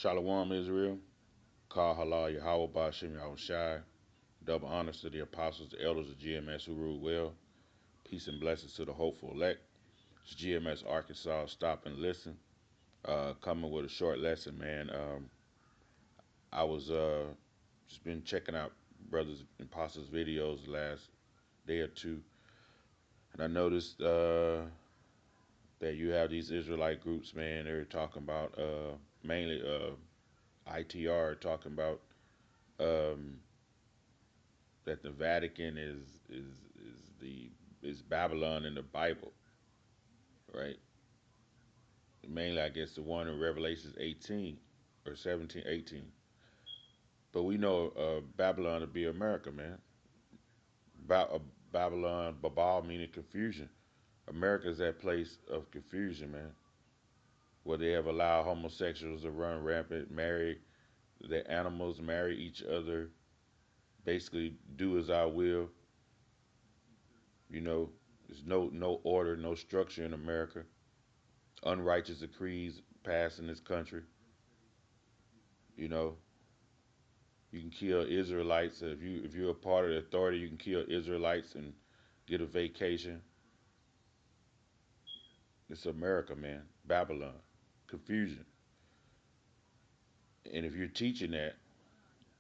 Shalom Israel. Kal Halal Yahweh Bashim Yahushai. Double honors to the apostles, the elders of GMS who rule well. Peace and blessings to the hopeful elect. It's GMS Arkansas. Stop and listen. Coming with a short lesson, man. I was just been checking out brothers and apostles videos the last day or two, and I noticed that you have these Israelite groups, man. They're talking about mainly ITR talking about um, that the Vatican is the is Babylon in the Bible, right? Mainly, I guess the one in Revelations 18 or 17, 18. But we know Babylon to be America, man. Babylon, Babal meaning confusion. America is that place of confusion, man, where they have allowed homosexuals to run rampant, marry their animals, marry each other, basically do as I will. You know, there's no order, no structure in America. Unrighteous decrees passed in this country. You know, you can kill Israelites if you're a part of the authority. You can kill Israelites and get a vacation. It's America, man. Babylon, confusion. And if you're teaching that,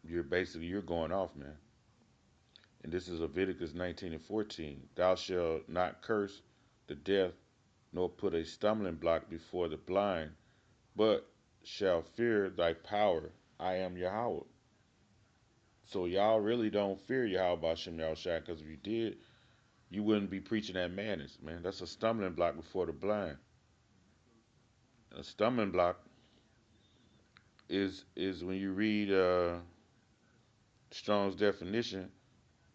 you're going off, man. And this is Leviticus 19 and 14. Thou shalt not curse the deaf, nor put a stumbling block before the blind, but shall fear thy power. I am Yahweh. So y'all really don't fear Yahweh Bashem Yahushua, because if you did, you wouldn't be preaching that madness, man. That's a stumbling block before the blind. A stumbling block is when you read Strong's definition.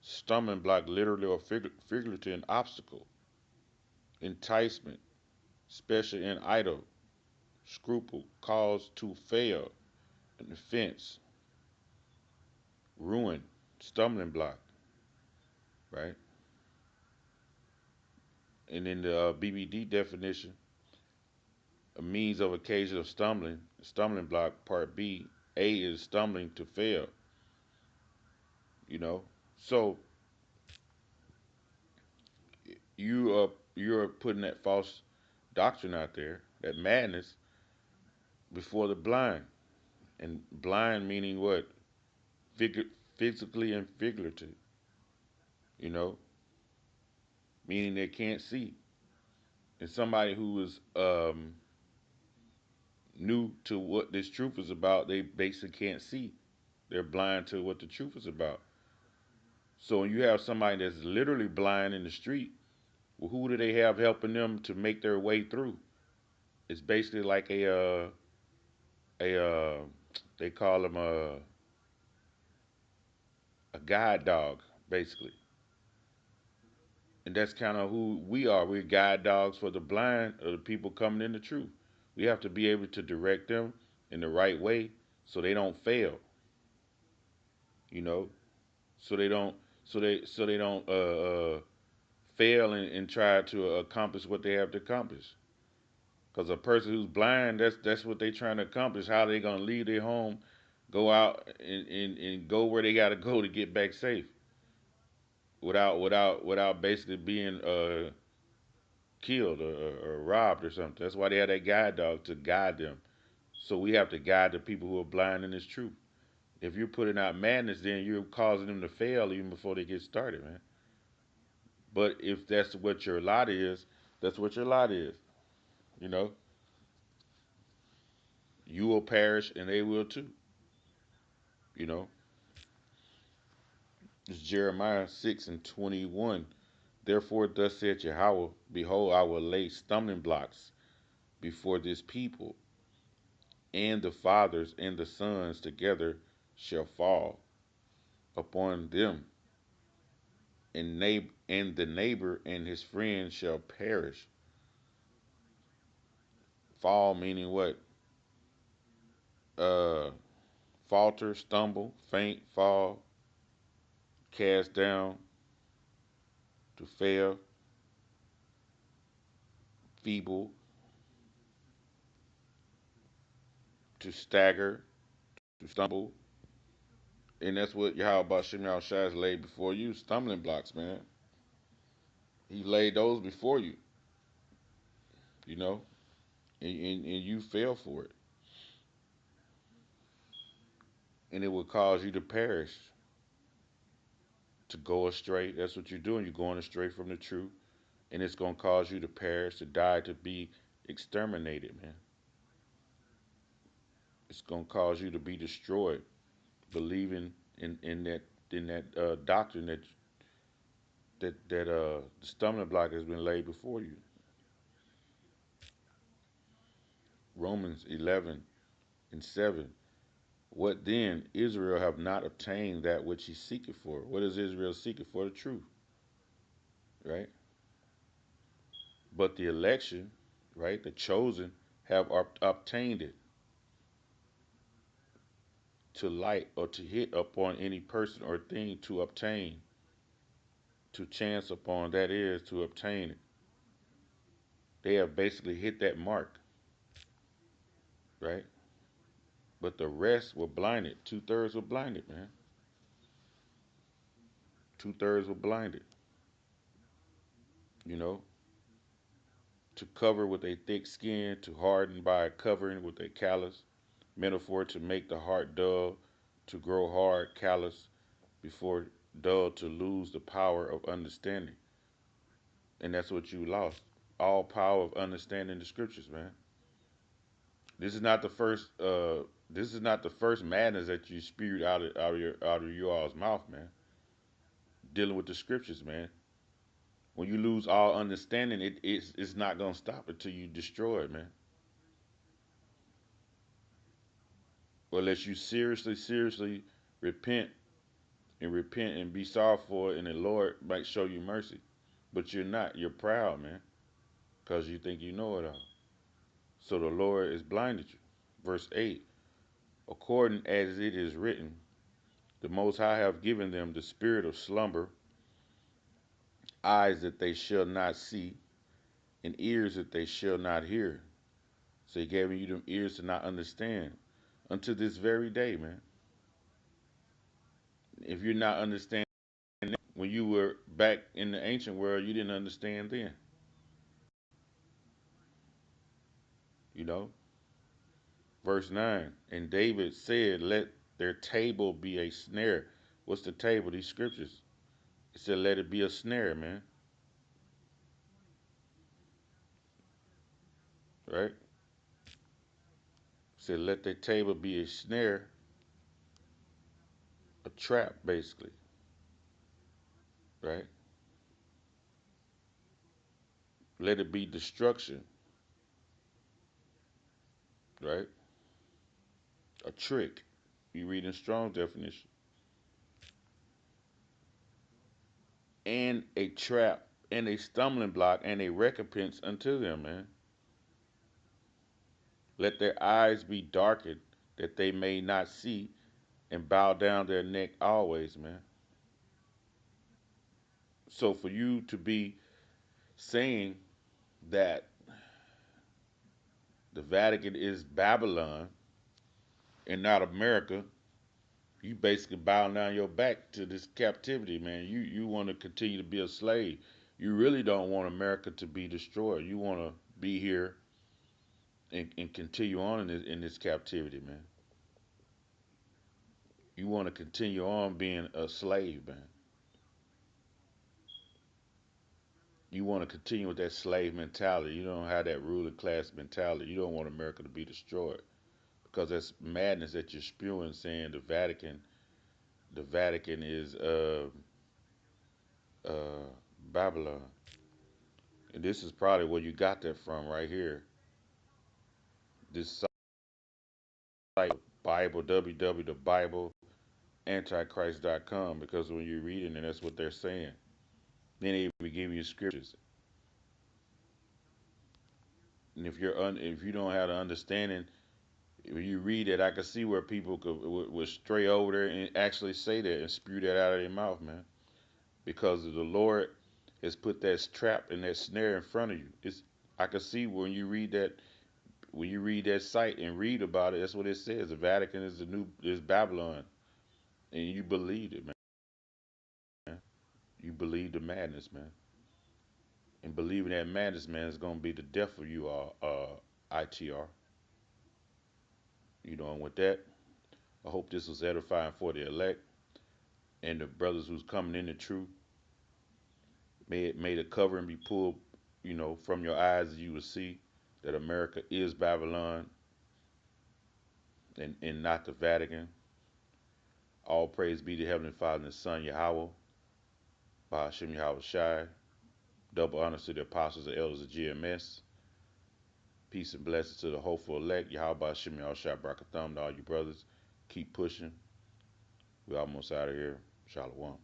Stumbling block, literally or figuratively, an obstacle, enticement, especially in idle, scruple, cause to fail, an offense, ruin, stumbling block, right? And in the BBD definition, a means of occasion of stumbling block, part B, A is stumbling to fail, you know. So you're putting that false doctrine out there, that madness before the blind. And blind meaning what? Figu- Physically and figurative, you know, meaning they can't see. And somebody who is new to what this truth is about, they basically can't see. They're blind to what the truth is about. So when you have somebody that's literally blind in the street, well, who do they have helping them to make their way through? It's basically like a they call them a guide dog, basically. And that's kind of who we are. We're guide dogs for the blind or the people coming in the truth. We have to be able to direct them in the right way so they don't fail, you know, so they don't so they don't fail and try to accomplish what they have to accomplish. Because a person who's blind, that's what they're trying to accomplish. How they gonna leave their home, go out and go where they gotta go to get back safe, without basically being killed or robbed or something. That's why they have that guide dog to guide them. So we have to guide the people who are blind in this truth. If you're putting out madness, then you're causing them to fail even before they get started, man. But if that's what your lot is, that's what your lot is. You know, you will perish and they will too. You know, it's Jeremiah 6 and 21. Therefore, thus saith Yahweh, behold, I will lay stumbling blocks before this people, and the fathers and the sons together shall fall upon them, and the neighbor and his friend shall perish. Fall meaning what? Uh, Falter, stumble, faint, fall, cast down, to fail, feeble, to stagger, to stumble. And that's what Yahweh Shem Shai has laid before you, stumbling blocks, man. He laid those before you, you know, and you fell for it. And it will cause you to perish, to go astray. That's what you're doing. You're going astray from the truth. And it's going to cause you to perish, to die, to be exterminated, man. It's going to cause you to be destroyed, believing in that doctrine that the stumbling block has been laid before you. Romans 11:7. What then? Israel have not obtained that which he seeketh for. What is Israel seeking for? The truth, right? But the election, right, the chosen, have obtained it to light or to hit upon any person or thing to obtain, to chance upon, that is, to obtain it. They have basically hit that mark, right? But the rest were blinded. 2/3 were blinded, man. 2/3 were blinded, you know, to cover with a thick skin, to harden by a covering with a callous, metaphor to make the heart dull, to grow hard, callous, before dull, to lose the power of understanding. And that's what you lost. All power of understanding the scriptures, man. This is not the first this is not the first madness that you spewed out of your all's mouth, man. Dealing with the scriptures, man. When you lose all understanding, it's not gonna stop until you destroy it, man. Unless you seriously repent and be sorry for it, and the Lord might show you mercy. But you're not. You're proud, man, because you think you know it all. So the Lord has blinded you. Verse 8, according as it is written, the Most High have given them the spirit of slumber, eyes that they shall not see, and ears that they shall not hear. So he gave you them ears to not understand unto this very day, man. If you're not understanding, when you were back in the ancient world, you didn't understand then, you know. Verse 9, and David said, let their table be a snare. What's the table? These scriptures. It said, let it be a snare, man. Right? It said, let their table be a snare, a trap, basically. Right? Let it be destruction. Right? A trick. You read in Strong's definition. And a trap, and a stumbling block, and a recompense unto them, man. Let their eyes be darkened, that they may not see, and bow down their neck always, man. So for you to be saying that the Vatican is Babylon and not America, you basically bow down your back to this captivity, man. You want to continue to be a slave. You really don't want America to be destroyed. You want to be here and continue on in this captivity, man. You want to continue on being a slave, man. You want to continue with that slave mentality. You don't have that ruling class mentality. You don't want America to be destroyed because that's madness that you're spewing, saying the Vatican is uh, Babylon. And this is probably where you got that from right here. This site, Bible, www.thebibleantichrist.com, because when you're reading it, that's what they're saying. Then they even give you scriptures. And if you don't have the understanding, if you read it, I can see where people would stray over there and actually say that and spew that out of their mouth, man. Because the Lord has put that trap and that snare in front of you. I can see when you read that when you read that site and read about it, that's what it says. The Vatican is Babylon, and you believed it, man. You believe the madness, man, and believing that madness, man, is gonna be the death of you all, ITR. And with that, I hope this was edifying for the elect and the brothers who's coming in the truth. May the covering be pulled, from your eyes, you will see that America is Babylon and not the Vatican. All praise be to Heavenly Father and His Son Yahweh, Bahashim Yahweh Shai. Double honors to the apostles and elders of GMS. Peace and blessings to the hopeful elect. Yahweh Bahashim Yahweh Shai Barakatham to all you brothers. Keep pushing. We're almost out of here. Shalom.